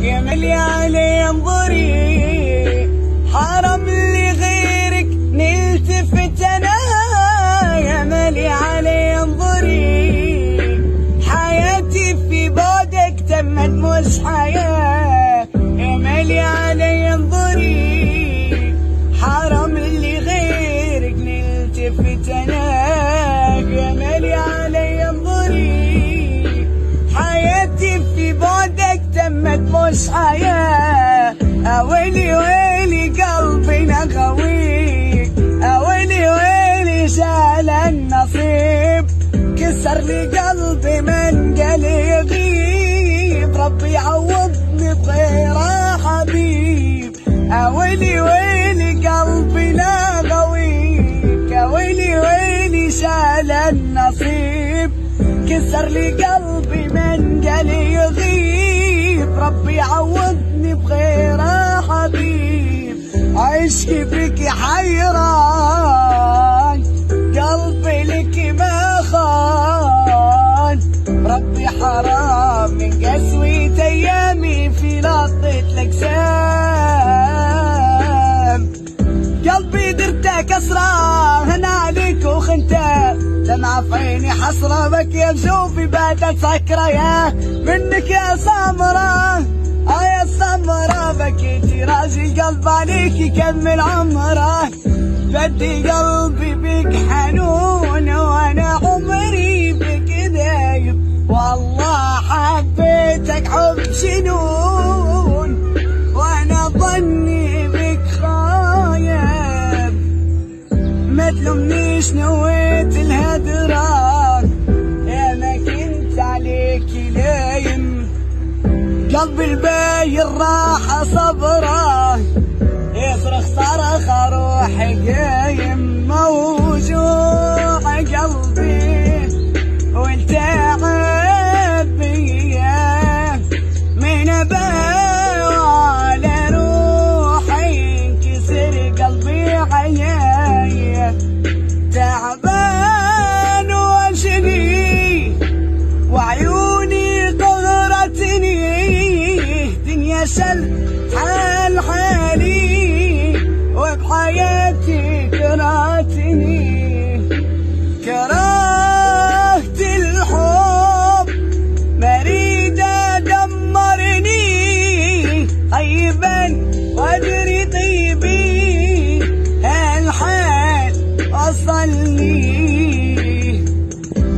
يا ملي علي انظري، حرام لغيرك نلتفت انا. يا ملي علي انظري، حياتي في بعدك تمت مش حياة. يا ملي علي انظري، حرام لغيرك نلتفت انا. يا ملي علي انظري، حياتي في بعدك تمت مش حياة. اويلي ويلي قلبي نغويك، اويلي ويلي شال النصيب، كسر لي قلبي من قال يغيب. ربي عوضني بغيره حبيب. اويلي ويلي قلبي نغويك، اويلي ويلي شال النصيب، كسر لي قلبي من قال يغيب. ربي عوضني بغيره حبيب. عشقي فيك حيران، قلبي لك ما خان. ربي حرام من قسوة ايامي في لطة الاجسام. قلبي درته كسرة هنا عليك وخنته، دمعة في عيني حسرة بك يا بشوفي باتت سكرة. يا منك يا سمرة، يا سمرة بكيتي راجل قلب عليك يكمل عمره. بدي قلبي بك حنون وانا عمري بك دايب، والله حبيتك حب جنون وانا ظني بك خايب. ما تلومنيش نويت الهدران، يا ما كنت عليك لايم. قلبي الباين راح صبره، يصرخ صرخ روحي قايم. موجوع قلبي وانت عبيه، من على روحي انكسر قلبي عيايا. تعبان واشقي وعيوني قهرتني، دنيا شل حال حالي وبحياتي كرهتني. كرهت الحب مريدة دمرني، طيبا وادري طيبي هالحال وصلني.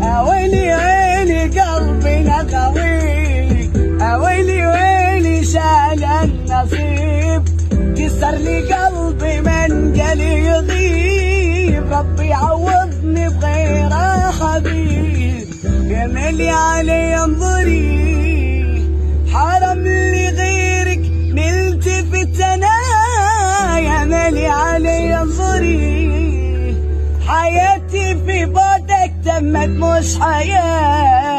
اويلي ويلي قلبي نغويك، اويلي ويلي شال النصيب، كسر لي قلبي من قال يغيب. ربي عوضني بغيره حبيب. يا ملي علي انظري، حرام لغيرك نلتفت انا. يا ملي علي انظري، حياتي في بعدك تمت مش حياة.